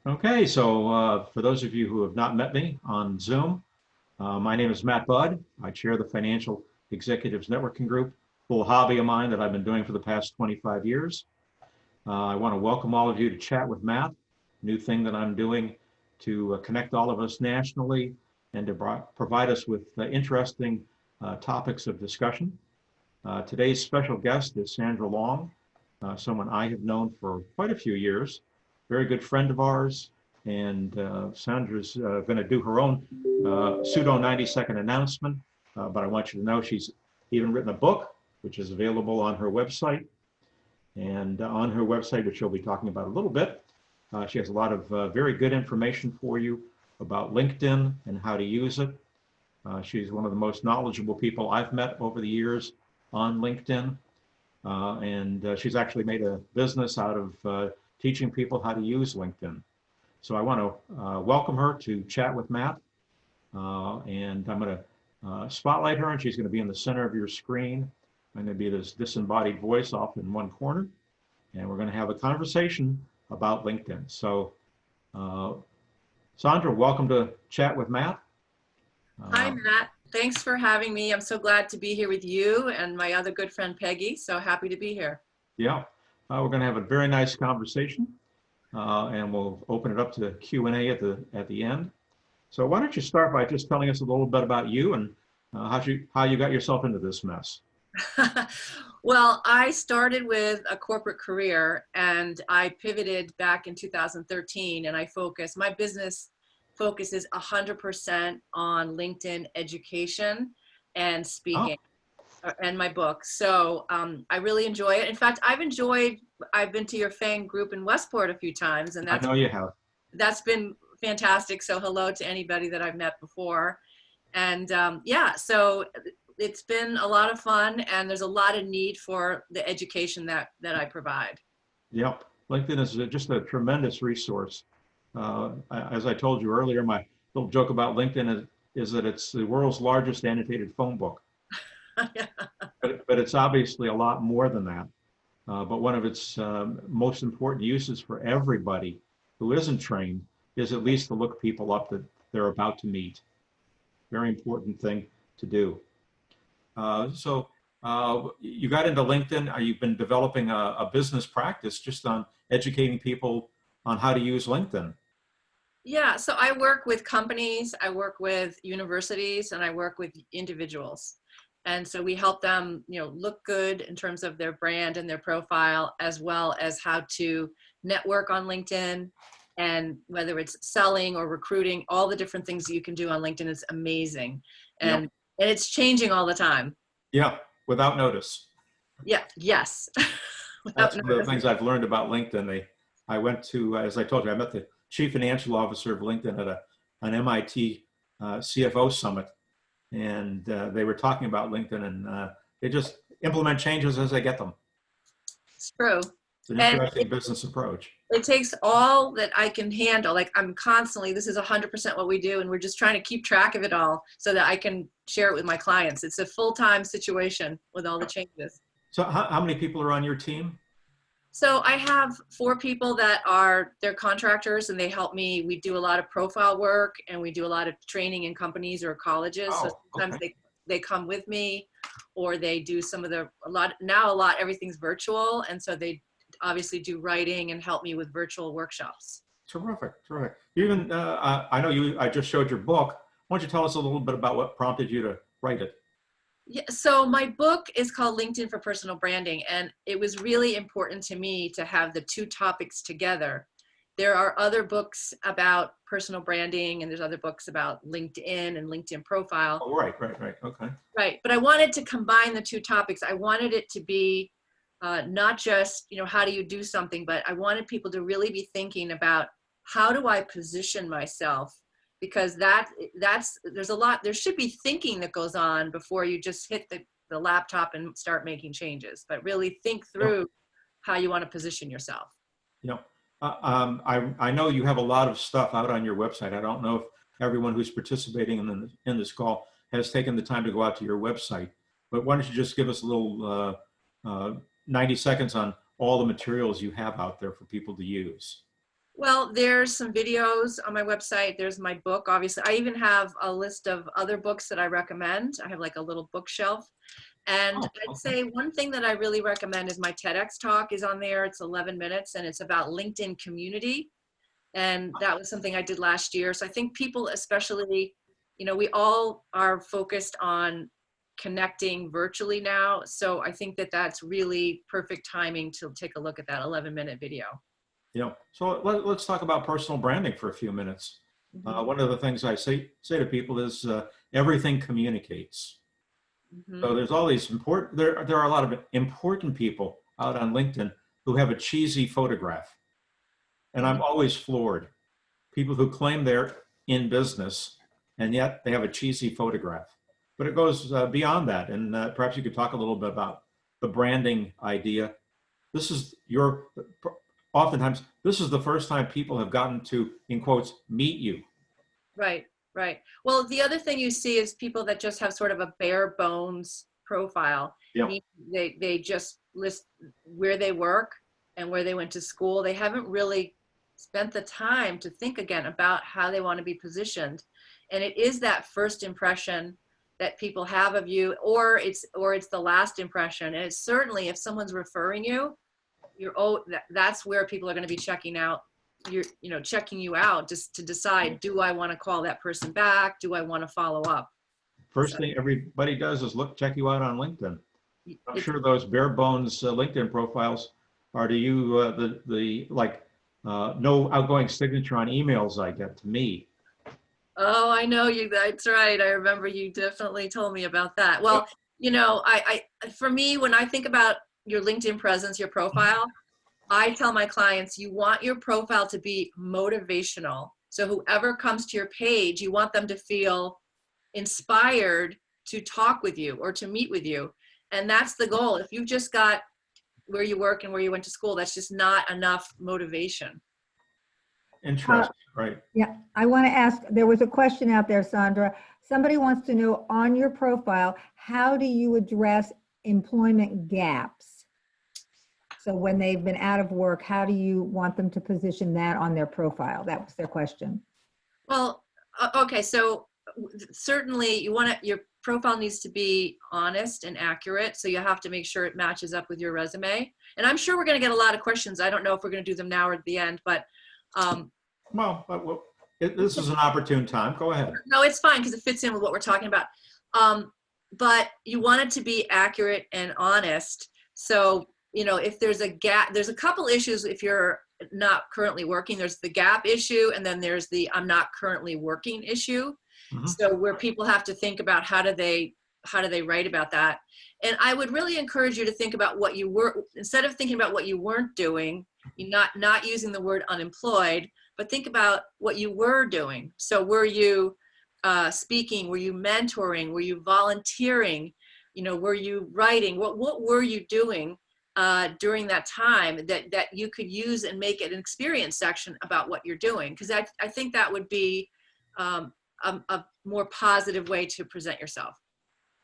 Okay, so for those of you who have not met me on Zoom, my name is Matt Budd. I chair the Financial Executives Networking Group, a little hobby of mine that I've been doing for the past 25 years. I want to welcome all of you to Chat with Matt, new thing that I'm doing to connect all of us nationally and to provide us with interesting topics of discussion. Today's special guest is Sandra Long, someone I have known for quite a few years, very good friend of ours. And Sandra's going to do her own pseudo 90-second announcement, but I want you to know she's even written a book, which is available on her website. And on her website, which she'll be talking about a little bit, she has a lot of very good information for you about LinkedIn and how to use it. She's one of the most knowledgeable people I've met over the years on LinkedIn. And she's actually made a business out of teaching people how to use LinkedIn. So I want to welcome her to Chat with Matt. And I'm going to spotlight her, and she's going to be in the center of your screen. I'm going to be this disembodied voice off in one corner. And we're going to have a conversation about LinkedIn. So Sandra, welcome to Chat with Matt. Hi, Matt. Thanks for having me. I'm so glad to be here with you and my other good friend, Peggy. So happy to be here. Yeah, we're going to have a very nice conversation, and we'll open it up to Q&A at the end. So why don't you start by just telling us a little bit about you and how you got yourself into this mess? Well, I started with a corporate career and I pivoted back in 2013, and my business focuses 100% on LinkedIn education and speaking. And my book. So I really enjoy it. In fact, I've been to your FANG group in Westport a few times, and I know you have. That's been fantastic. So hello to anybody that I've met before. And yeah, so it's been a lot of fun, and there's a lot of need for the education that I provide. Yep, LinkedIn is just a tremendous resource. As I told you earlier, my little joke about LinkedIn is that it's the world's largest annotated phone book. Yeah. But it's obviously a lot more than that. But one of its most important uses for everybody who isn't trained is at least to look people up that they're about to meet. Very important thing to do. So you got into LinkedIn. You've been developing a business practice just on educating people on how to use LinkedIn. Yeah, so I work with companies, I work with universities, and I work with individuals. And so we help them, look good in terms of their brand and their profile, as well as how to network on LinkedIn, and whether it's selling or recruiting, all the different things that you can do on LinkedIn is amazing. And, and it's changing all the time. Yeah, without notice. Yeah, yes. That's one of the things I've learned about LinkedIn. I went to, as I told you, I met the chief financial officer of LinkedIn at an MIT CFO summit. And they were talking about LinkedIn, and they just implement changes as they get them. It's true. It's an interesting business approach. It takes all that I can handle. Like this is 100% what we do, and we're just trying to keep track of it all so that I can share it with my clients. It's a full-time situation with all the changes. So how many people are on your team? So I have 4 people they're contractors, and they help me. We do a lot of profile work, and we do a lot of training in companies or colleges. So sometimes they come with me, or they do everything's virtual. And so they obviously do writing and help me with virtual workshops. Terrific. Even, I know I just showed your book. Why don't you tell us a little bit about what prompted you to write it? Yeah, so my book is called LinkedIn for Personal Branding, and it was really important to me to have the 2 topics together. There are other books about personal branding, and there's other books about LinkedIn and LinkedIn profile. Oh, right, okay. Right, but I wanted to combine the 2 topics. I wanted it to be not just, how do you do something, but I wanted people to really be thinking about, how do I position myself? Because there should be thinking that goes on before you just hit the laptop and start making changes, but really think through how you want to position yourself. I know you have a lot of stuff out on your website. I don't know if everyone who's participating in this call has taken the time to go out to your website, but why don't you just give us a little 90 seconds on all the materials you have out there for people to use? Well, there's some videos on my website. There's my book, obviously. I even have a list of other books that I recommend. I have like a little bookshelf. And Oh, I'd okay. say one thing that I really recommend is my TEDx talk is on there. It's 11 minutes and it's about LinkedIn community. And that was something I did last year. So I think people, especially, we all are focused on connecting virtually now. So I think that that's really perfect timing to take a look at that 11-minute video. So let's talk about personal branding for a few minutes. Mhm. One of the things I say to people is everything communicates. So Mhm. there's all these important, there are a lot of important people out on LinkedIn who have a cheesy photograph. And I'm Mhm. always floored. People who claim they're in business and yet they have a cheesy photograph. But it goes beyond that. And perhaps you could talk a little bit about the branding idea. This is oftentimes, this is the first time people have gotten to, in quotes, meet you. Right, right. Well, the other thing you see is people that just have sort of a bare bones profile. Yeah. Meaning they just list where they work and where they went to school. They haven't really spent the time to think again about how they want to be positioned. And it is that first impression that people have of you, or it's the last impression. And it's certainly if someone's referring you, that's where people are going to be checking out checking you out just to decide, do I want to call that person back? Do I want to follow up? First So thing everybody does is check you out on LinkedIn. I'm it's, sure those bare bones LinkedIn profiles are to you no outgoing signature on emails I get to me. oh, I know you. That's right. I remember you definitely told me about that. Yep. Well, for me, when I think about your LinkedIn presence, your profile, I tell my clients, you want your profile to be motivational. So whoever comes to your page, you want them to feel inspired to talk with you or to meet with you. And that's the goal. If you've just got where you work and where you went to school, that's just not enough motivation. Uh, Interesting, right? yeah, I want to ask, there was a question out there, Sandra. Somebody wants to know on your profile, how do you address employment gaps? So when they've been out of work, how do you want them to position that on their profile? That was their question. Well, okay, so certainly your profile needs to be honest and accurate. So you have to make sure it matches up with your resume. And I'm sure we're going to get a lot of questions. I don't know if we're going to do them now or at the end, but This is an opportune time. Go ahead. no, it's fine because it fits in with what we're talking about. But you want it to be accurate and honest. So, if there's a gap, there's a couple issues if you're not currently working. There's the gap issue, and then there's the I'm not currently working issue. Mhm. So where people have to think about how do they write about that. And I would really encourage you to think about what you were, instead of thinking about what you weren't doing, you're not using the word unemployed, but think about what you were doing. So were you speaking? Were you mentoring? Were you volunteering? Were you writing? What were you doing during that time that you could use and make it an experience section about what you're doing? Because I think that would be a more positive way to present yourself.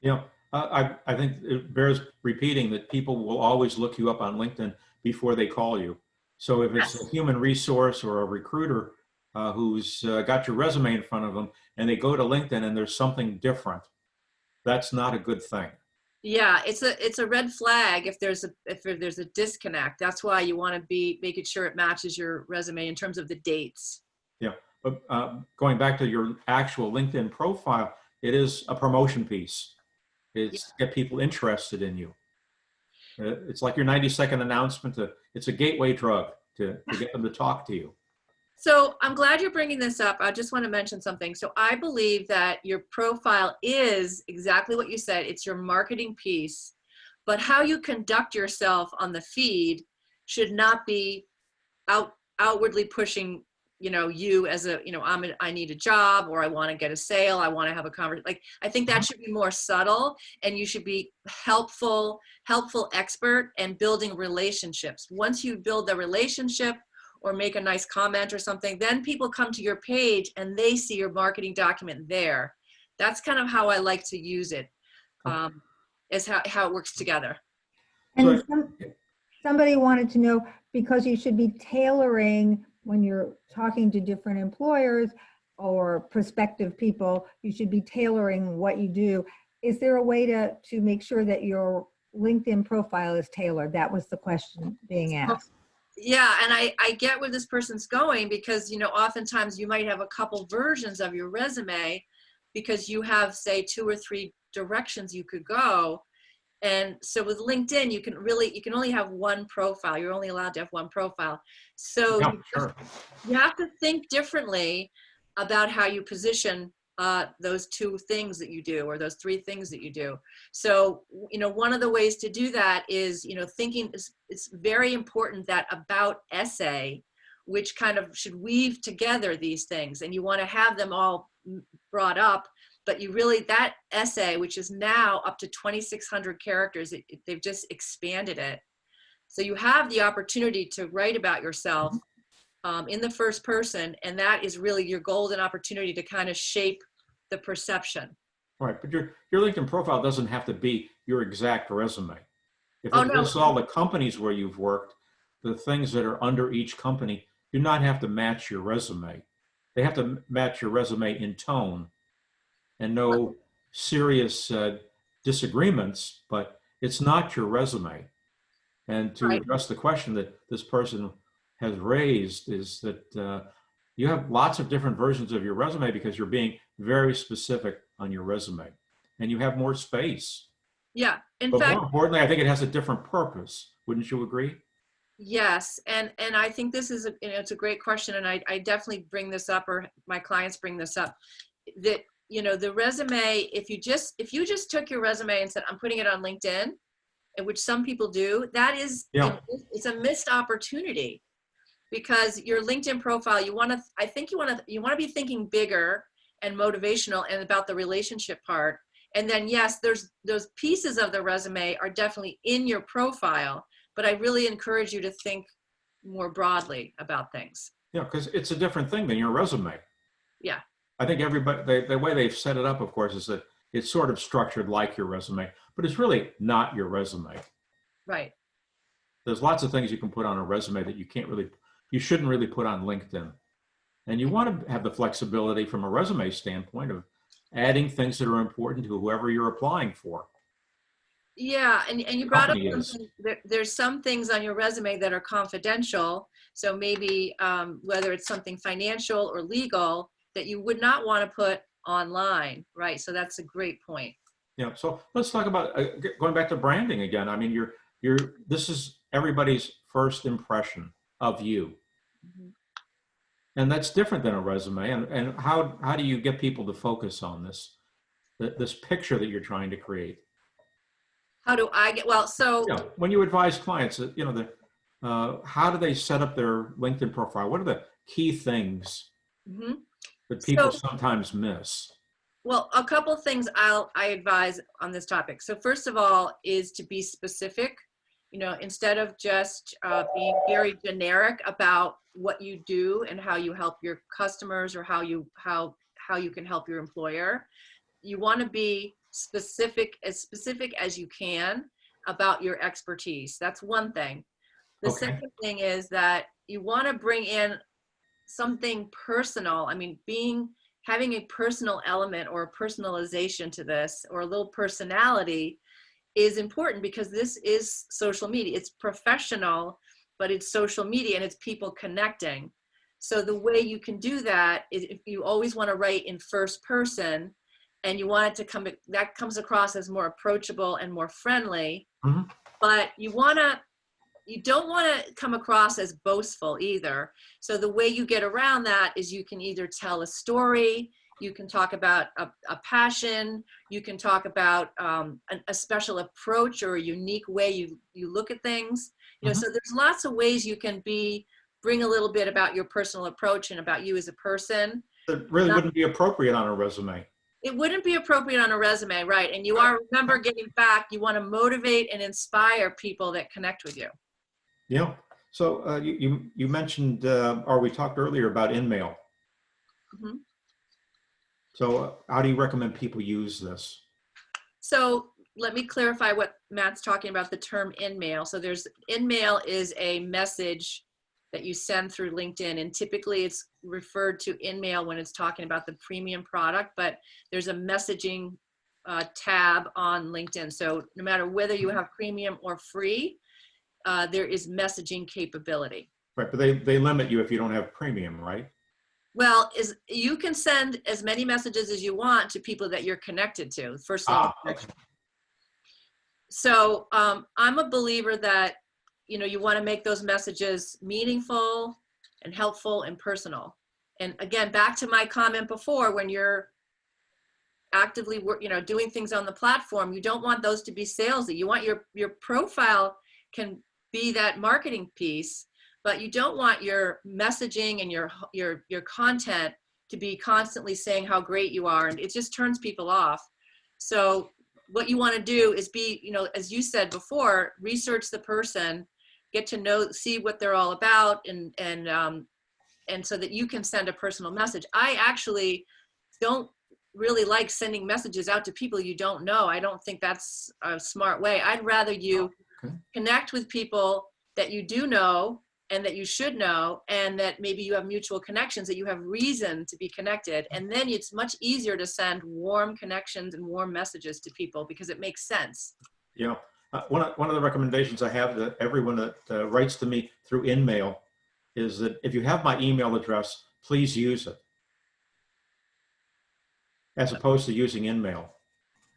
Yeah, I think it bears repeating that people will always look you up on LinkedIn before they call you. So if it's Yes. a human resource or a recruiter who's got your resume in front of them and they go to LinkedIn and there's something different, that's not a good thing. Yeah, it's a red flag if there's a disconnect. That's why you want to be making sure it matches your resume in terms of the dates. Yeah, but going back to your actual LinkedIn profile, it is a promotion piece. Yeah. It's to get people interested in you. It's like your 90-second announcement. It's a gateway drug to get them to talk to you. So I'm glad you're bringing this up. I just want to mention something. So I believe that your profile is exactly what you said. It's your marketing piece, but how you conduct yourself on the feed should not be outwardly pushing, you as I need a job, or I want to get a sale. I want to have a conversation. Like, I think that should be more subtle, and you should be helpful expert and building relationships. Once you build the relationship, or make a nice comment or something, then people come to your page and they see your marketing document there. That's kind of how I like to use it, is how it works together. And So, somebody wanted to know, because you should be tailoring when you're talking to different employers or prospective people, you should be tailoring what you do. Is there a way to make sure that your LinkedIn profile is tailored? That was the question being asked. Yeah, and I get where this person's going, because, oftentimes you might have a couple versions of your resume because you have, say, 2 or 3 directions you could go. And so with LinkedIn, you can only have one profile. You're only allowed to have one profile. So Yeah, sure. you have to think differently about how you position those 2 things that you do, or those 3 things that you do. So, one of the ways to do that is, thinking it's very important that about essay, which kind of should weave together these things, and you want to have them all brought up, but that essay, which is now up to 2,600 characters, they've just expanded it. So you have the opportunity to write about yourself in the first person, and that is really your golden opportunity to kind of shape the perception. Right, but your LinkedIn profile doesn't have to be your exact resume. If Oh, it no. lists all the companies where you've worked, the things that are under each company do not have to match your resume. They have to match your resume in tone, and no serious disagreements, but it's not your resume. And to Right. address the question that this person has raised is that you have lots of different versions of your resume because you're being very specific on your resume, and you have more space. Yeah, in But fact, more importantly, I think it has a different purpose. Wouldn't you agree? yes, and I think this is it's a great question, and I definitely bring this up, or my clients bring this up, that the resume, if you just took your resume and said, I'm putting it on LinkedIn, and which some people do, that is Yeah. it's a missed opportunity, because your LinkedIn profile, you want to be thinking bigger and motivational and about the relationship part. And then, yes, there's those pieces of the resume are definitely in your profile, but I really encourage you to think more broadly about things. Yeah, because it's a different thing than your resume. Yeah. I think everybody, the way they've set it up, of course, is that it's sort of structured like your resume, but it's really not your resume. Right. There's lots of things you can put on a resume that you shouldn't really put on LinkedIn. And you want to have the flexibility from a resume standpoint of adding things that are important to whoever you're applying for. Yeah, and you brought up Company is. something, there's some things on your resume that are confidential. So maybe whether it's something financial or legal that you would not want to put online, right? So that's a great point. Yeah, so let's talk about going back to branding again. I mean, this is everybody's first impression of you. Mhm. And that's different than a resume. And how do you get people to focus on this picture that you're trying to create? How do I get, well, so Yeah, when you advise clients, how do they set up their LinkedIn profile? What are the key things mhm. that people So, sometimes miss? well, a couple things I advise on this topic. So first of all is to be specific, instead of just being very generic about what you do and how you help your customers, or how you can help your employer. You want to be specific as you can about your expertise. That's one thing. The Okay. second thing is that you want to bring in something personal. I mean, having a personal element or a personalization to this, or a little personality, is important, because this is social media. It's professional, but it's social media, and it's people connecting. So the way you can do that is, if you always want to write in first person, and you want it to that comes across as more approachable and more friendly, Mhm. but you don't want to come across as boastful either. So the way you get around that is you can either tell a story, you can talk about a passion, you can talk about a special approach or a unique way you look at things. Mhm. So there's lots of ways you can bring a little bit about your personal approach and about you as a person. That really wouldn't be appropriate on a resume. It wouldn't be appropriate on a resume, right? And remember, getting back, you want to motivate and inspire people that connect with you. Yeah. So you mentioned, or we talked earlier about InMail. Mm-hmm. So how do you recommend people use this? So let me clarify what Matt's talking about, the term InMail. So InMail is a message that you send through LinkedIn. And typically it's referred to in mail when it's talking about the premium product, but there's a messaging tab on LinkedIn. So no matter whether you have premium or free, there is messaging capability. Right, but they limit you if you don't have premium, right? Well, you can send as many messages as you want to people that you're connected to, first level connection. So I'm a believer that, you want to make those messages meaningful and helpful and personal. And again, back to my comment before, when you're actively doing things on the platform, you don't want those to be salesy. You want your profile can be that marketing piece, but you don't want your messaging and your content to be constantly saying how great you are, and it just turns people off. So what you want to do is be, as you said before, research the person, get to know, see what they're all about, and so that you can send a personal message. I actually don't really like sending messages out to people you don't know. I don't think that's a smart way. I'd rather you connect with people that you do know and that you should know, and that maybe you have mutual connections, that you have reason to be connected. And then it's much easier to send warm connections and warm messages to people because it makes sense. Yeah. One of the recommendations I have to everyone that writes to me through InMail is that if you have my email address, please use it, as opposed to using InMail.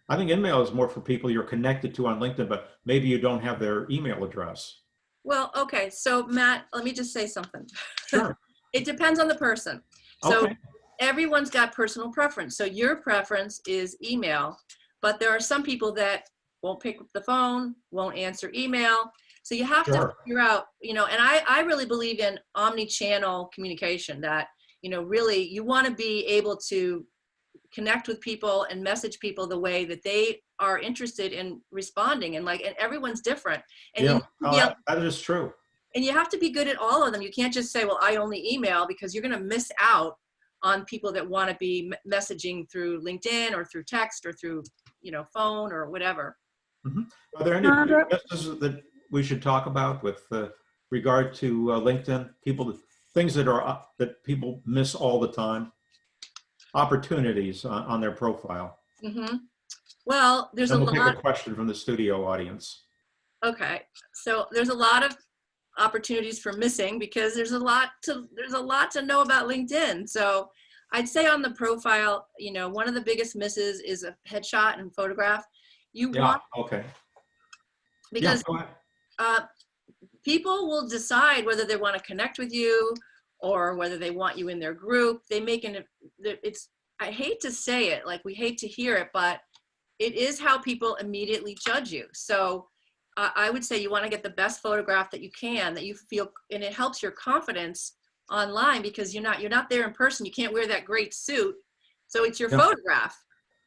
I think InMail is more for people you're connected to on LinkedIn, but maybe you don't have their email address. Well, okay. So Matt, let me just say something. Sure. It depends on the person. So Okay. everyone's got personal preference. So your preference is email, but there are some people that won't pick up the phone, won't answer email. So you have to figure out, and I really believe in omni-channel communication, that, really you want to be able to connect with people and message people the way that they are interested in responding, and everyone's different. And yeah, that is true. And you have to be good at all of them. You can't just say, well, I only email, because you're going to miss out on people that want to be messaging through LinkedIn or through text or through, phone or whatever. Mm-hmm. Are there any Sandra? businesses that we should talk about with regard to LinkedIn? Things that people miss all the time, opportunities on their profile. Mm-hmm. Well, there's Then a we'll lot. take a question from the studio audience. Okay, so there's a lot of opportunities for missing, because there's a lot to know about LinkedIn. So I'd say on the profile, one of the biggest misses is a headshot and photograph. Okay. Because go ahead. people will decide whether they want to connect with you or whether they want you in their group. I hate to say it, we hate to hear it, but it is how people immediately judge you. So I would say you want to get the best photograph that you can, that you feel, and it helps your confidence online, because you're not there in person. You can't wear that great suit. So it's your photograph.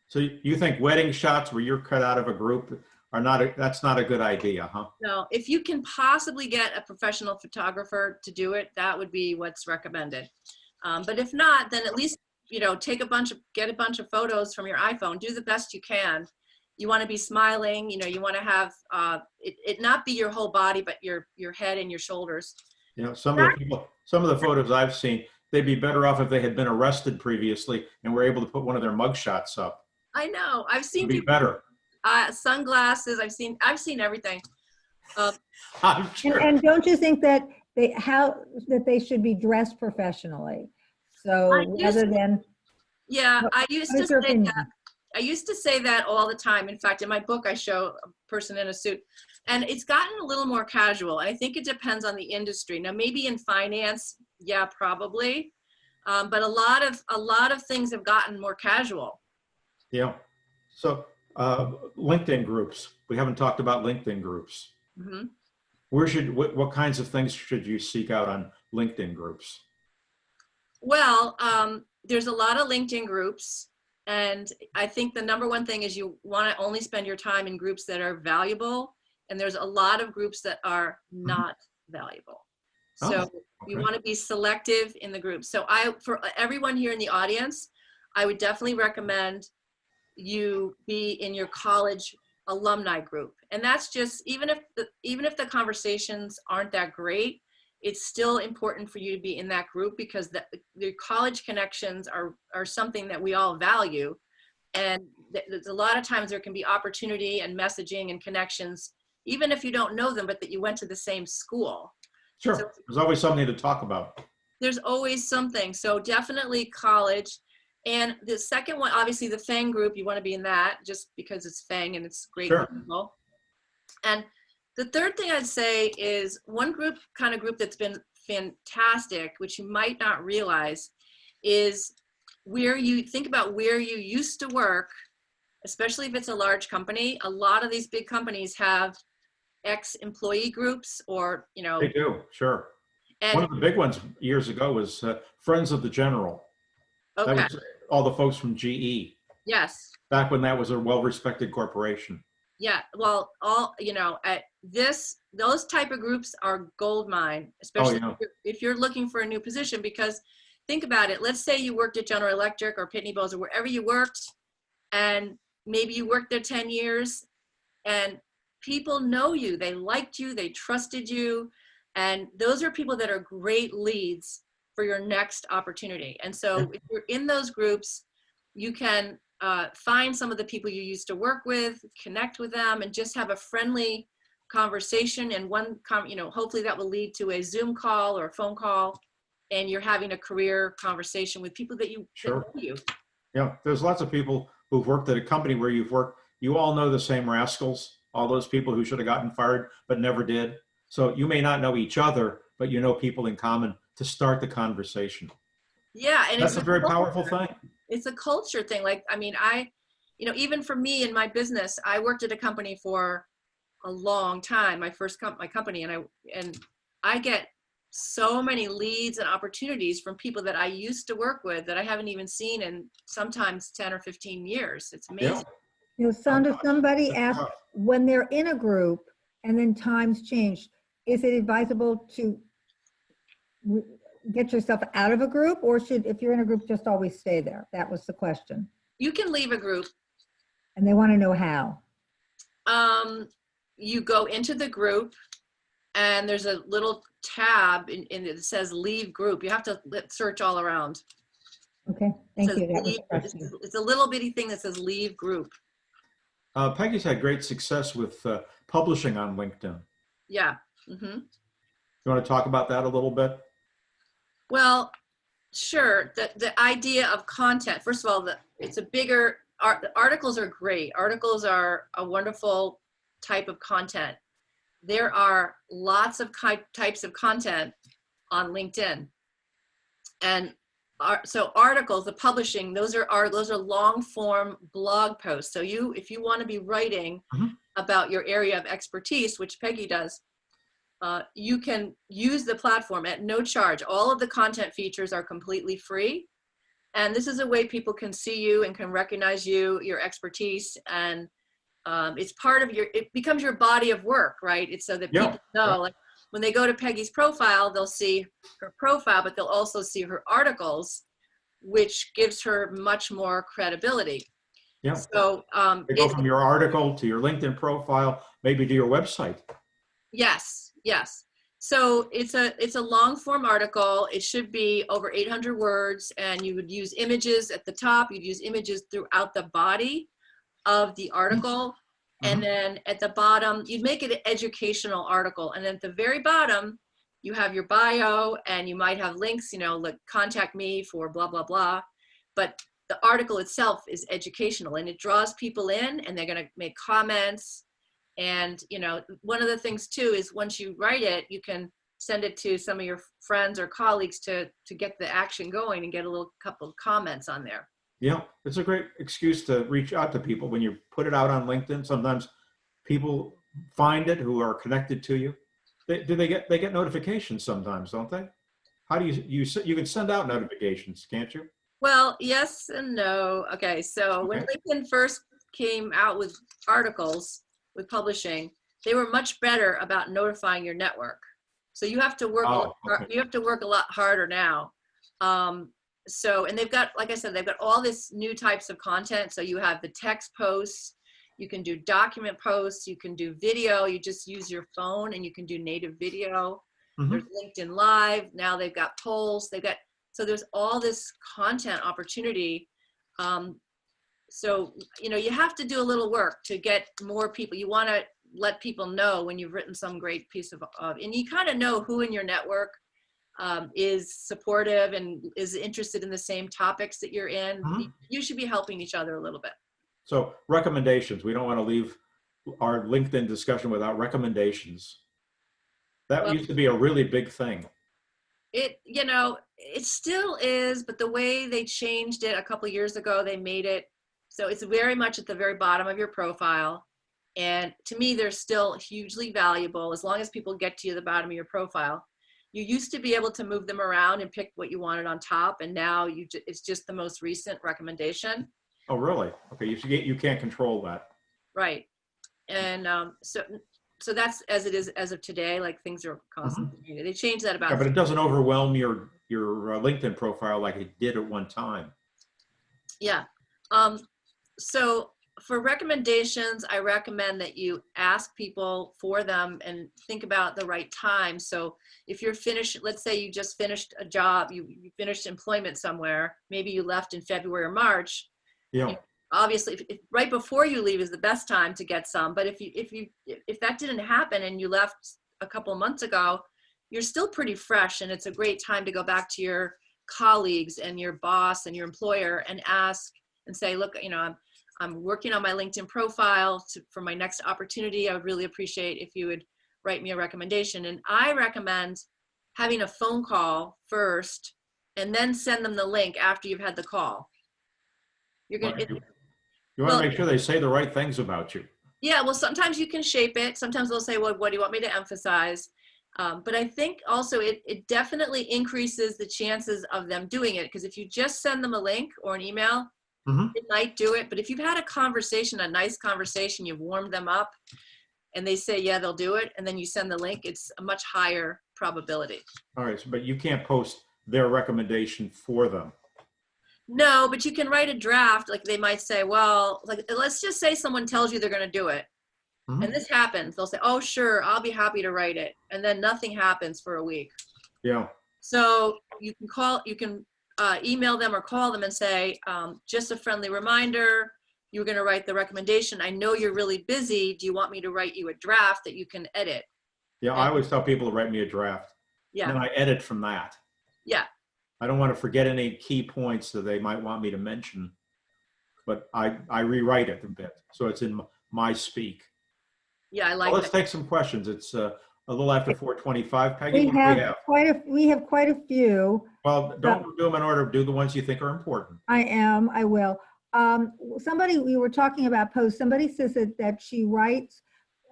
So you think wedding shots where you're cut out of a group that's not a good idea, huh? No, if you can possibly get a professional photographer to do it, that would be what's recommended. But if not, then at least, get a bunch of photos from your iPhone, do the best you can. You want to be smiling, you want to have it not be your whole body, but your head and your shoulders. Some of the photos I've seen, they'd be better off if they had been arrested previously and were able to put one of their mug shots up. I know. I've seen It'd be better. Sunglasses. I've seen everything. I'm sure. And don't you think that they should be dressed professionally? So rather than. Yeah, I used to say that all the time. In fact, in my book, I show a person in a suit, and it's gotten a little more casual. I think it depends on the industry. Now, maybe in finance, yeah, probably, but a lot of things have gotten more casual. Yeah. So LinkedIn groups. We haven't talked about LinkedIn groups. Mm-hmm. What kinds of things should you seek out on LinkedIn groups? Well, there's a lot of LinkedIn groups. And I think the number one thing is you want to only spend your time in groups that are valuable. And there's a lot of groups that are not valuable. So you want to be selective in the groups. So for everyone here in the audience, I would definitely recommend you be in your college alumni group. And that's just, even if the conversations aren't that great, it's still important for you to be in that group, because the college connections are something that we all value. And there's a lot of times there can be opportunity and messaging and connections, even if you don't know them, but that you went to the same school. Sure. So There's always something to talk about. there's always something. So definitely college. And the second one, obviously the FANG group, you want to be in that just because it's FANG and it's great Sure. people. And the third thing I'd say is one group that's been fantastic, which you might not realize, is where you think about where you used to work, especially if it's a large company. A lot of these big companies have ex-employee groups, or, you know. They do, sure. One And of the big ones years ago was Friends of the General. That okay, was all the folks from GE, yes. back when that was a well-respected corporation. Yeah, well, at those type of groups are gold mine, especially yeah. if you're looking for a new position, because think about it. Let's say you worked at General Electric or Pitney Bowes or wherever you worked, and maybe you worked there 10 years and people know you, they liked you, they trusted you. And those are people that are great leads for your next opportunity. And so if you're in those groups, you can find some of the people you used to work with, connect with them, and just have a friendly conversation. And hopefully that will lead to a Zoom call or a phone call, and you're having a career conversation with people that you Sure. that know you. Yeah, there's lots of people who've worked at a company where you've worked. You all know the same rascals, all those people who should have gotten fired but never did. So you may not know each other, but you know people in common to start the conversation. Yeah, and That's it's a very powerful thing. It's a culture thing. Like, I mean, even for me in my business, I worked at a company for a long time, my company, and I get so many leads and opportunities from people that I used to work with that I haven't even seen in sometimes 10 or 15 years. It's amazing. Yeah. Sandra, somebody asked, when they're in a group and then times change, is it advisable to get yourself out of a group, or if you're in a group, just always stay there? That was the question. You can leave a group. And they want to know how. You go into the group and there's a little tab and it says leave group. You have to search all around. Okay, thank you. That was the It's question. a little bitty thing that says leave group. Peggy's had great success with publishing on LinkedIn. Yeah. Mm-hmm. You want to talk about that a little bit? Well, sure. The idea of content, first of all, it's a bigger, articles are great. Articles are a wonderful type of content. There are lots of types of content on LinkedIn. And so articles, the publishing, those are long form blog posts. So if you want to be writing about your area of expertise, which Peggy does, you can use the platform at no charge. All of the content features are completely free. And this is a way people can see you and can recognize you, your expertise. And it's part of it becomes your body of work, right? It's so that people know, like when they go to Peggy's profile, they'll see her profile, but they'll also see her articles, which gives her much more credibility. Yeah. So they go from your article to your LinkedIn profile, maybe to your website. Yes, yes. So it's a long form article. It should be over 800 words, and you would use images at the top. You'd use images throughout the body of the article. And then at the bottom, you'd make it an educational article. And then at the very bottom, you have your bio, and you might have links, like contact me for blah, blah, blah. But the article itself is educational, and it draws people in, and they're going to make comments. And, one of the things too is once you write it, you can send it to some of your friends or colleagues to get the action going and get a little couple of comments on there. Yeah, it's a great excuse to reach out to people when you put it out on LinkedIn. Sometimes people find it who are connected to you. They get notifications sometimes, don't they? How do you can send out notifications, can't you? Well, yes and no. Okay, so when LinkedIn first came out with articles, with publishing, they were much better about notifying your network. So you have to work. You have to work a lot harder now. And they've got, like I said, they've got all this new types of content. So you have the text posts, you can do document posts, you can do video. You just use your phone and you can do native video. Mhm. There's LinkedIn Live. Now they've got polls. So there's all this content opportunity. So, you have to do a little work to get more people. You want to let people know when you've written some great piece of, and you kind of know who in your network is supportive and is interested in the same topics that you're in. Mhm. You should be helping each other a little bit. So recommendations, we don't want to leave our LinkedIn discussion without recommendations. That Well, used to be a really big thing. it still is, but the way they changed it a couple years ago, they made it so it's very much at the very bottom of your profile. And to me, they're still hugely valuable as long as people get to the bottom of your profile. You used to be able to move them around and pick what you wanted on top, and now it's just the most recent recommendation. Oh, really? Okay, you can't control that. Right. And so that's as it is as of today. Like things are constantly changing. They changed that Yeah, about. but it doesn't overwhelm your LinkedIn profile like it did at one time. Yeah. So for recommendations, I recommend that you ask people for them and think about the right time. So if you're finished, let's say you just finished a job, you finished employment somewhere, maybe you left in February or March. Yeah. Obviously, if right before you leave is the best time to get some. But if that didn't happen and you left a couple of months ago, you're still pretty fresh, and it's a great time to go back to your colleagues and your boss and your employer and ask and say, look, I'm working on my LinkedIn profile for my next opportunity. I would really appreciate if you would write me a recommendation. And I recommend having a phone call first and then send them the link after you've had the call. You're going to, You want to make sure they say the right things about you. yeah, well, sometimes you can shape it. Sometimes they'll say, well, what do you want me to emphasize? But I think also it definitely increases the chances of them doing it, because if you just send them a link or an email, it might do it. But if you've had a conversation, a nice conversation, you've warmed them up and they say, yeah, they'll do it, and then you send the link, it's a much higher probability. All right, but you can't post their recommendation for them. No, but you can write a draft. Like they might say, well, like, let's just say someone tells you they're going to do it. And this happens. They'll say, oh, sure, I'll be happy to write it. And then nothing happens for a week. Yeah. So you can email them or call them and say, just a friendly reminder, you're going to write the recommendation. I know you're really busy. Do you want me to write you a draft that you can edit? Yeah, I always tell people to write me a draft. Yeah. And then I edit from that. Yeah. I don't want to forget any key points that they might want me to mention, but I rewrite it a bit so it's in my speak. Yeah, I like Well, let's that. take some questions. It's a little after 4:25. Peggy, We what do we have? we have quite a few. Well, don't do them in order. Do the ones you think are important. I will. Somebody, we were talking about posts. Somebody says that she writes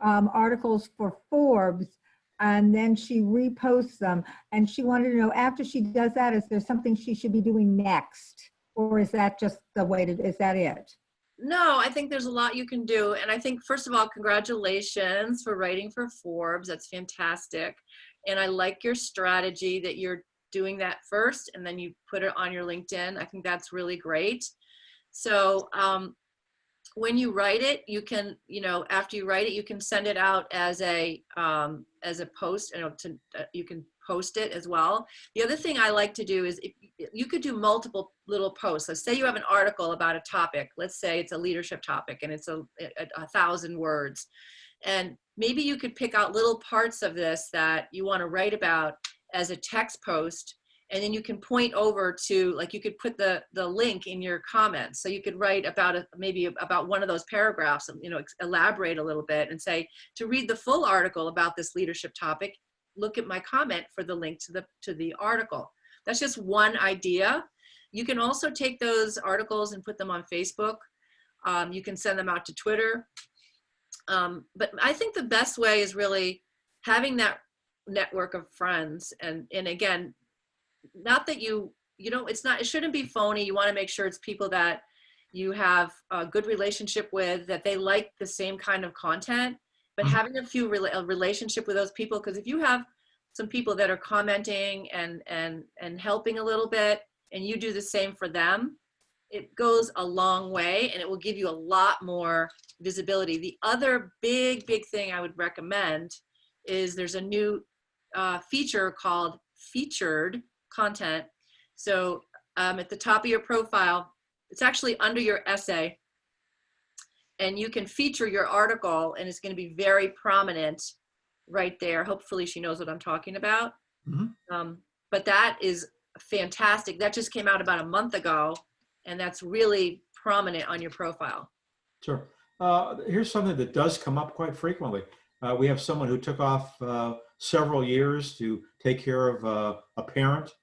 articles for Forbes and then she reposts them. And she wanted to know, after she does that, is there something she should be doing next? Or is that just the way is that it? No, I think there's a lot you can do. And I think, first of all, congratulations for writing for Forbes. That's fantastic. And I like your strategy that you're doing that first and then you put it on your LinkedIn. I think that's really great. So when you write it, you can, after you write it, you can send it out as a post, you can post it as well. The other thing I like to do is you could do multiple little posts. So say you have an article about a topic. Let's say it's a leadership topic and it's a 1,000 words. And maybe you could pick out little parts of this that you want to write about as a text post. And then you can point over to, like, you could put the link in your comments. So you could write about maybe about one of those paragraphs, and, elaborate a little bit and say, to read the full article about this leadership topic, look at my comment for the link to the article. That's just one idea. You can also take those articles and put them on Facebook. You can send them out to Twitter. But I think the best way is really having that network of friends. And again, not that it shouldn't be phony. You want to make sure it's people that you have a good relationship with, that they like the same kind of content, but having a relationship with those people, because if you have some people that are commenting and helping a little bit, and you do the same for them, it goes a long way and it will give you a lot more visibility. The other big thing I would recommend is there's a new feature called featured content. So at the top of your profile, it's actually under your essay, and you can feature your article, and it's going to be very prominent right there. Hopefully she knows what I'm talking about. Mhm. But that is fantastic. That just came out about a month ago, and that's really prominent on your profile. Sure. Here's something that does come up quite frequently. We have someone who took off several years to take care of a parent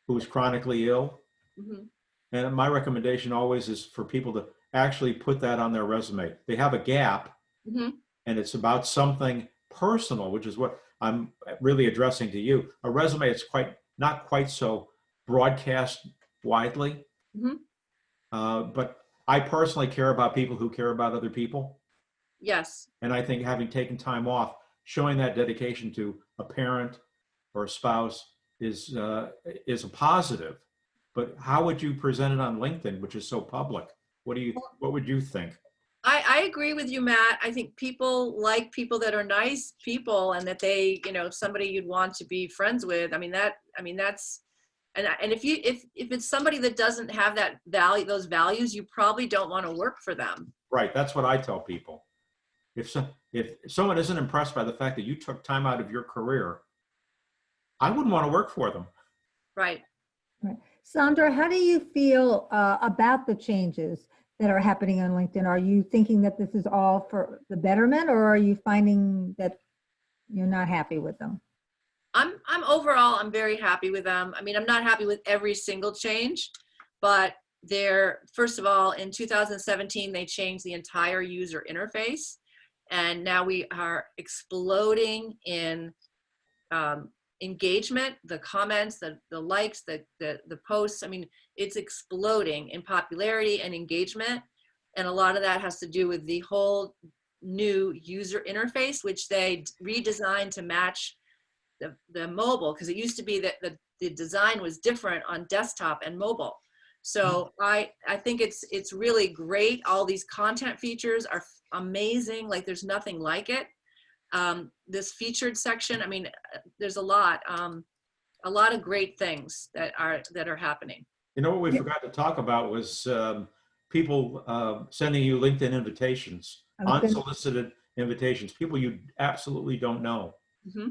who was chronically ill. Mhm. And my recommendation always is for people to actually put that on their resume. They have a gap Mhm. and it's about something personal, which is what I'm really addressing to you. A resume is not quite so broadcast widely, Mhm. but I personally care about people who care about other people. Yes. And I think having taken time off, showing that dedication to a parent or a spouse is a positive. But how would you present it on LinkedIn, which is so public? What would you think? I agree with you, Matt. I think people like people that are nice people, and that they, somebody you'd want to be friends with. That's, and if it's somebody that doesn't have that value, those values, you probably don't want to work for them. Right. That's what I tell people. If someone isn't impressed by the fact that you took time out of your career, I wouldn't want to work for them. Right. Right. Sandra, how do you feel about the changes that are happening on LinkedIn? Are you thinking that this is all for the betterment, or are you finding that you're not happy with them? I'm very happy with them. I mean, I'm not happy with every single change, but first of all, in 2017, they changed the entire user interface. And now we are exploding in engagement, the comments, the likes, the posts. I mean, it's exploding in popularity and engagement. And a lot of that has to do with the whole new user interface, which they redesigned to match the mobile, because it used to be that the design was different on desktop and mobile. So I think it's really great. All these content features are amazing. Like, there's nothing like it. This featured section, I mean, there's a lot of great things that are happening. You know what we Yeah. forgot to talk about was people sending you LinkedIn invitations, unsolicited invitations, people you absolutely don't know. Mm-hmm.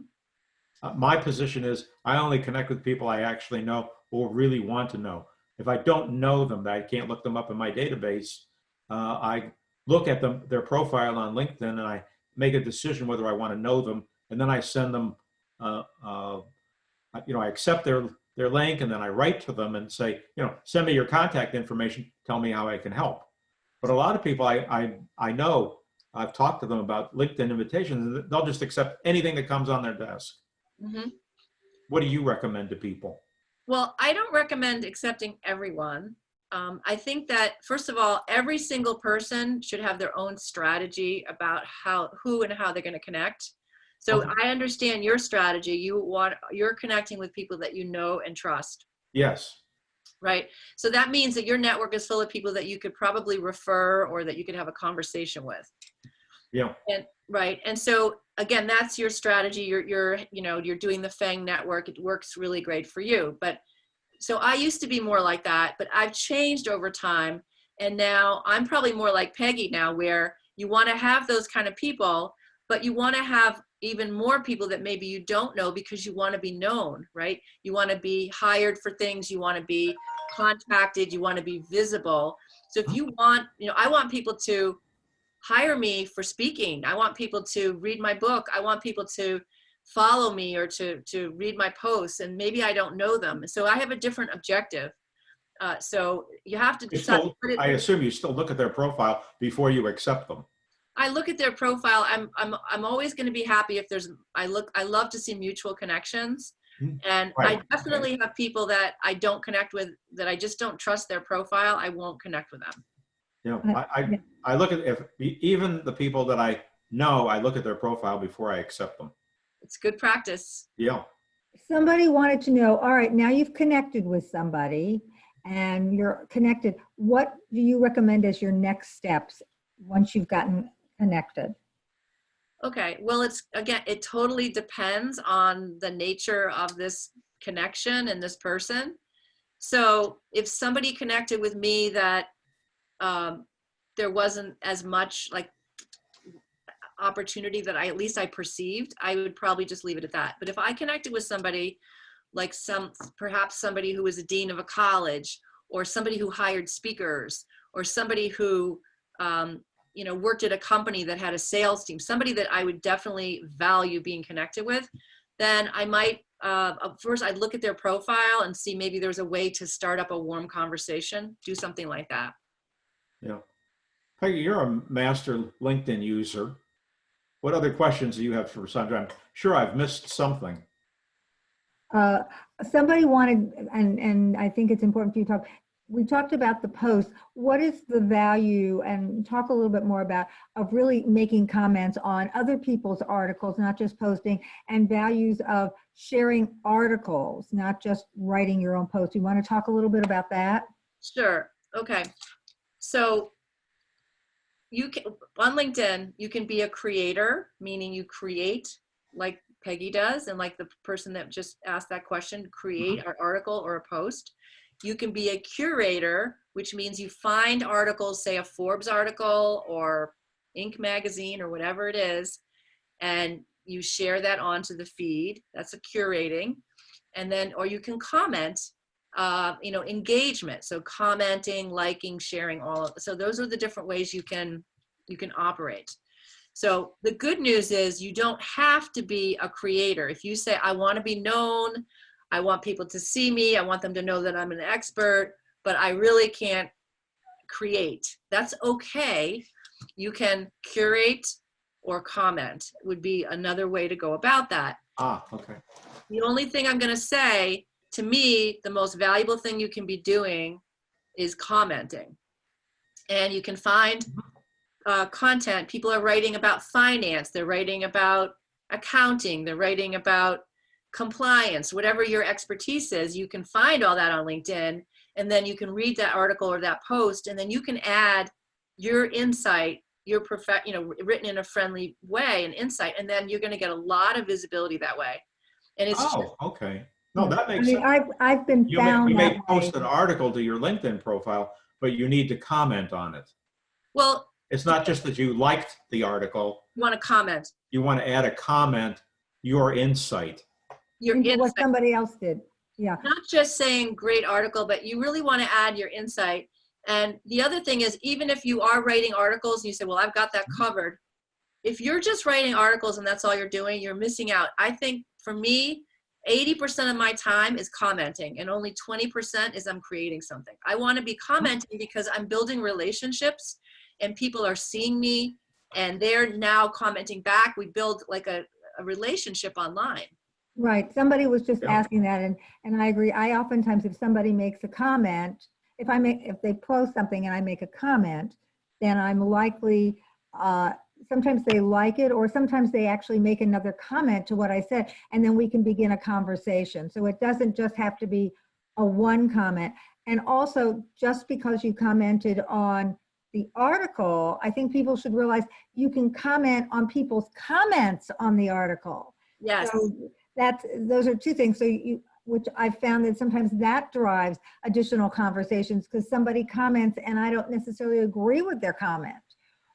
My position is I only connect with people I actually know or really want to know. If I don't know them, I can't look them up in my database. I look at their profile on LinkedIn, and I make a decision whether I want to know them, and then I send them. I accept their link, and then I write to them and say, send me your contact information. Tell me how I can help. But a lot of people I know, I've talked to them about LinkedIn invitations, and they'll just accept anything that comes on their desk. Mm-hmm. What do you recommend to people? Well, I don't recommend accepting everyone. I think that, first of all, every single person should have their own strategy about who and how they're going to connect. So Okay. I understand your strategy. You're connecting with people that you know and trust. Yes. Right. So that means that your network is full of people that you could probably refer, or that you could have a conversation with. Yeah. And so again, that's your strategy. You're doing the FANG network. It works really great for you. But so I used to be more like that, but I've changed over time. And now I'm probably more like Peggy now, where you want to have those kind of people, but you want to have even more people that maybe you don't know, because you want to be known, right? You want to be hired for things. You want to be contacted. You want to be visible. So if you want, I want people to hire me for speaking. I want people to read my book. I want people to follow me, or to read my posts, and maybe I don't know them. So I have a different objective. So you have to decide. I assume you still look at their profile before you accept them. I look at their profile. I'm always going to be happy if I love to see mutual connections. And Right. I definitely have people that I don't connect with, that I just don't trust their profile. I won't connect with them. I look at even the people that I know, I look at their profile before I accept them. It's good practice. Yeah. Somebody wanted to know, all right, now you've connected with somebody and you're connected. What do you recommend as your next steps once you've gotten connected? Okay, well, again, it totally depends on the nature of this connection and this person. So if somebody connected with me that there wasn't as much like opportunity that at least I perceived, I would probably just leave it at that. But if I connected with somebody like perhaps somebody who was a dean of a college, or somebody who hired speakers, or somebody who worked at a company that had a sales team, somebody that I would definitely value being connected with, then I might first I'd look at their profile and see maybe there's a way to start up a warm conversation, do something like that. Yeah. Peggy, you're a master LinkedIn user. What other questions do you have for Sandra? I'm sure I've missed something. Somebody wanted, and I think it's important for you to talk, we talked about the post. What is the value, and talk a little bit more about, of really making comments on other people's articles, not just posting, and values of sharing articles, not just writing your own post. You want to talk a little bit about that? Sure. Okay. So you can, on LinkedIn, you can be a creator, meaning you create like Peggy does, and like the person that just asked that question, create an article or a post. You can be a curator, which means you find articles, say a Forbes article or Inc. magazine or whatever it is, and you share that onto the feed. That's a curating. And then, or you can comment, engagement. So commenting, liking, sharing, so those are the different ways you can operate. So the good news is you don't have to be a creator. If you say, I want to be known, I want people to see me, I want them to know that I'm an expert, but I really can't create, that's okay. You can curate or comment would be another way to go about that. Okay. The only thing I'm going to say, to me, the most valuable thing you can be doing is commenting. And you can find content. People are writing about finance, they're writing about accounting, they're writing about compliance, whatever your expertise is. You can find all that on LinkedIn, and then you can read that article or that post, and then you can add your insight, your written in a friendly way, and insight, and then you're going to get a lot of visibility that way. And it's Okay. No, that makes sense. I've been found You that may post an article to your LinkedIn profile, but you need to comment on it. Well, it's not just that you liked the article. You want to comment. You want to add a comment, your insight. Your insight. What somebody else did. Yeah. Not just saying great article, but you really want to add your insight. And the other thing is, even if you are writing articles and you say, well, I've got that covered. If you're just writing articles and that's all you're doing, you're missing out. I think for me, 80% of my time is commenting, and only 20% is I'm creating something. I want to be commenting because I'm building relationships and people are seeing me and they're now commenting back. We build like a relationship online. Right. Somebody was just asking that, and I agree. I oftentimes, if somebody makes a comment, if they post something and I make a comment, then I'm likely, sometimes they like it, or sometimes they actually make another comment to what I said, and then we can begin a conversation. So it doesn't just have to be a one comment. And also, just because you commented on the article, I think people should realize you can comment on people's comments on the article. Yes. So those are two things. So which I found that sometimes that drives additional conversations, because somebody comments and I don't necessarily agree with their comment,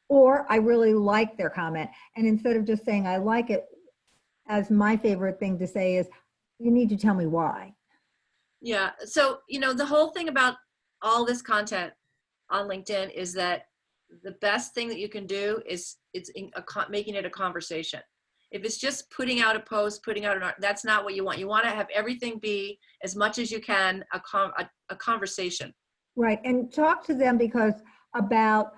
or I really like their comment. And instead of just saying I like it, as my favorite thing to say is, you need to tell me why. Yeah. So, the whole thing about all this content on LinkedIn is that the best thing that you can do is making it a conversation. If it's just putting out a post, putting out that's not what you want. You want to have everything be, as much as you can, a conversation. Right. And talk to them about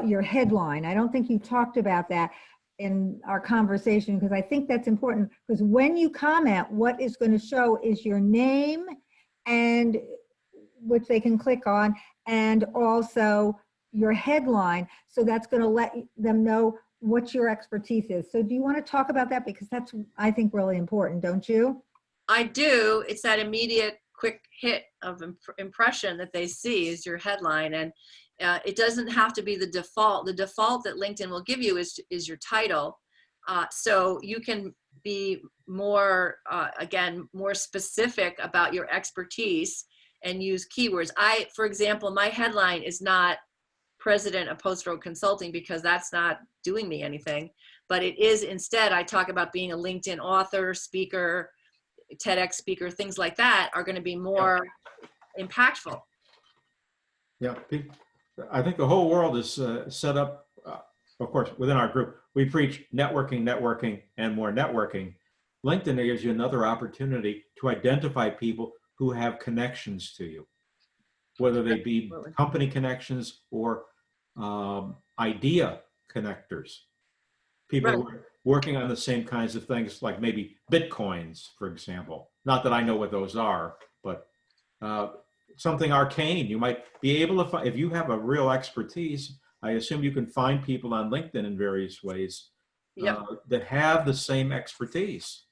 your headline. I don't think you talked about that in our conversation, because I think that's important, because when you comment, what is going to show is your name, and which they can click on, and also your headline. So that's going to let them know what your expertise is. So do you want to talk about that? Because that's, I think, really important, don't you? I do. It's that immediate quick hit of impression that they see is your headline. And it doesn't have to be the default. The default that LinkedIn will give you is your title. So you can be more, again, more specific about your expertise and use keywords. For example, my headline is not president of Post Road Consulting because that's not doing me anything, but it is instead, I talk about being a LinkedIn author, speaker, TEDx speaker, things like that are going to be more impactful. Yeah, I think the whole world is set up, of course, within our group. We preach networking, networking, and more networking. LinkedIn gives you another opportunity to identify people who have connections to you, whether they be Absolutely. company connections or idea connectors. People who are working on the same kinds of things, like maybe Bitcoins, for example. Not that I know what those are, but something arcane. You might be able to find, if you have a real expertise, I assume you can find people on LinkedIn in various ways that have the same expertise.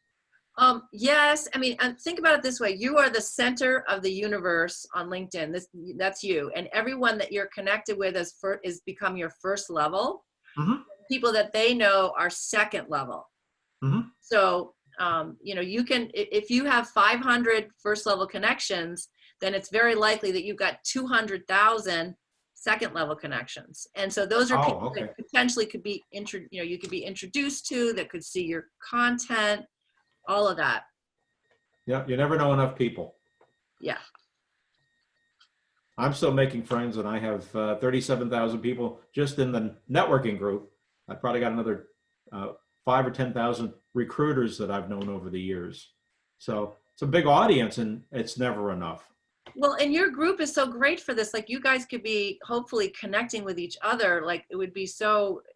Yes, I mean, and think about it this way. You are the center of the universe on LinkedIn. That's you. And everyone that you're connected with is become your first level. Mm-hmm. People that they know are second level. Mm-hmm. So, you can, if you have 500 first level connections, then it's very likely that you've got 200,000 second level connections. And so those are people that potentially could be, you could be introduced to, that could see your content, all of that. Yeah, you never know enough people. Yeah. I'm still making friends, and I have 37,000 people just in the networking group. I've probably got another 5 or 10,000 recruiters that I've known over the years. So it's a big audience, and it's never enough. Well, and your group is so great for this. Like, you guys could be hopefully connecting with each other. Like, it would be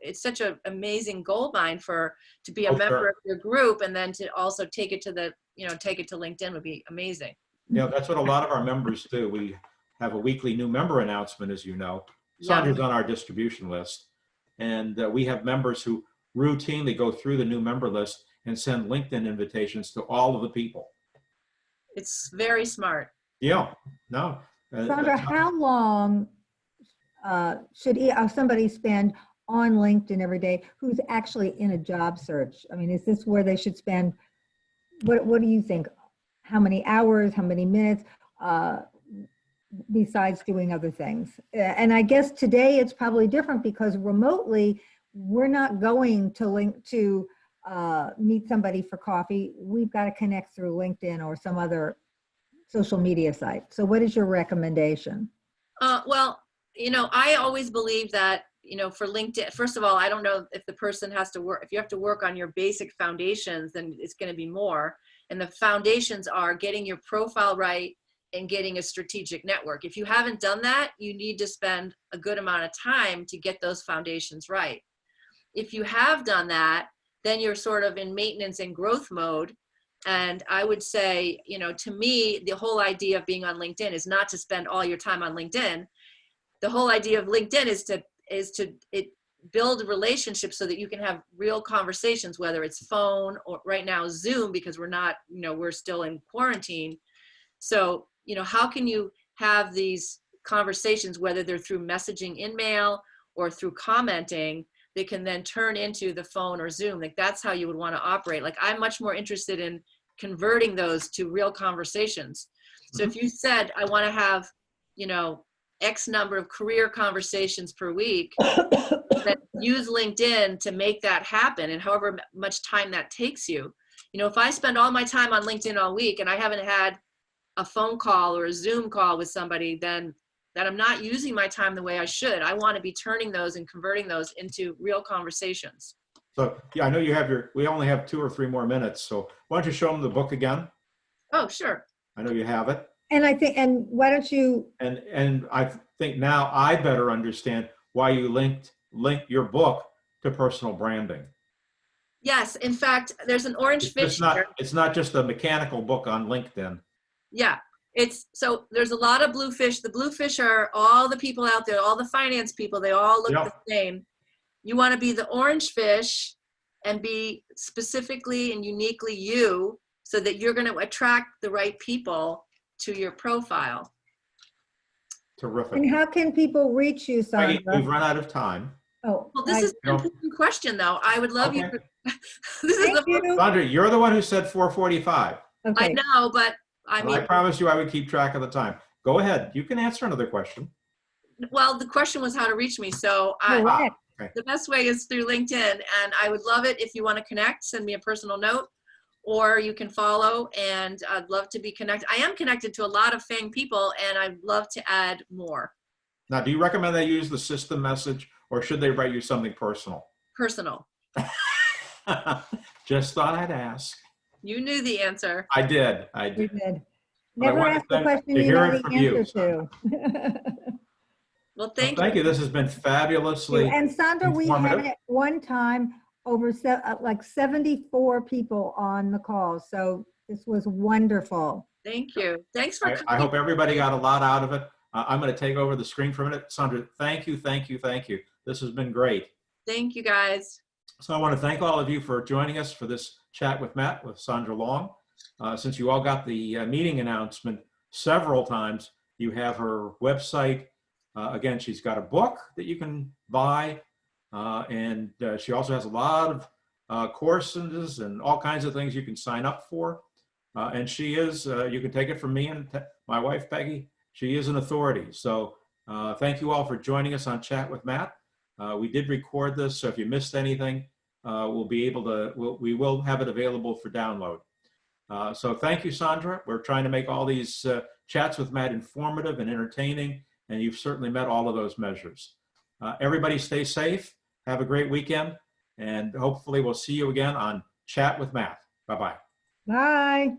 it's such an amazing gold mine to be a member of your group, and then to also take it to LinkedIn would be amazing. Yeah, that's what a lot of our members do. We have a weekly new member announcement, as you know. Sandra's on our distribution list. And we have members who routinely go through the new member list and send LinkedIn invitations to all of the people. It's very smart. Yeah, no. Sandra, how long should somebody spend on LinkedIn every day who's actually in a job search? I mean, is this where they should spend, what do you think? How many hours, how many minutes, besides doing other things? And I guess today it's probably different because remotely, we're not going to meet somebody for coffee. We've got to connect through LinkedIn or some other social media site. So what is your recommendation? Well, I always believe that, for LinkedIn, first of all, I don't know if the person has to work, if you have to work on your basic foundations, then it's going to be more. And the foundations are getting your profile right and getting a strategic network. If you haven't done that, you need to spend a good amount of time to get those foundations right. If you have done that, then you're sort of in maintenance and growth mode. And I would say, to me, the whole idea of being on LinkedIn is not to spend all your time on LinkedIn. The whole idea of LinkedIn is to build relationships so that you can have real conversations, whether it's phone or right now Zoom, because we're not, we're still in quarantine. So, how can you have these conversations, whether they're through messaging in mail or through commenting, that can then turn into the phone or Zoom? Like, that's how you would want to operate. Like, I'm much more interested in converting those to real conversations. So if you said, I want to have, X number of career conversations per week, then use LinkedIn to make that happen. And however much time that takes you, if I spend all my time on LinkedIn all week and I haven't had a phone call or a Zoom call with somebody, then that I'm not using my time the way I should. I want to be turning those and converting those into real conversations. So, yeah, I know you have we only have 2 or 3 more minutes. So why don't you show them the book again? Oh, sure. I know you have it. And why don't you? And I think now I better understand why you linked your book to personal branding. Yes. In fact, there's an orange fish. It's not just a mechanical book on LinkedIn. Yeah. So there's a lot of bluefish. The bluefish are all the people out there, all the finance people, they all look the same. You want to be the orange fish and be specifically and uniquely you, so that you're going to attract the right people to your profile. Terrific. And how can people reach you, Sandra? We've run out of time. Oh, well, this is an important question, though. I would love you This is Thank the, you. Sandra, you're the one who said 4:45. I Okay, know, but I And I mean, promised you I would keep track of the time. Go ahead. You can answer another question. well, the question was how to reach me. So correct. the best way is through LinkedIn, and I would love it if you want to connect, send me a personal note, or you can follow, and I'd love to be connected. I am connected to a lot of FANG people, and I'd love to add more. Now, do you recommend they use the system message or should they write you something personal? Personal. Just thought I'd ask. You knew the answer. I did. We did. But I Never wanted ask a them question to you hear know it the from you, answer to. Well, Well, thank thank you. you. This has been fabulously And Sandra, we had informative. at one time over like 74 people on the call. So this was wonderful. Thank you. Thanks for I coming. hope everybody got a lot out of it. I'm going to take over the screen for a minute. Sandra, thank you, thank you, thank you. This has been great. Thank you, guys. So I want to thank all of you for joining us for this chat with Matt, with Sandra Long. Since you all got the meeting announcement several times, you have her website. Again, she's got a book that you can buy. And she also has a lot of courses and all kinds of things you can sign up for. And she is, you can take it from me and my wife, Peggy, she is an authority. So thank you all for joining us on Chat with Matt. We did record this, so if you missed anything, we'll be able to, we will have it available for download. So thank you, Sandra. We're trying to make all these chats with Matt informative and entertaining, and you've certainly met all of those measures. Everybody stay safe, have a great weekend, and hopefully we'll see you again on Chat with Matt. Bye-bye. Bye.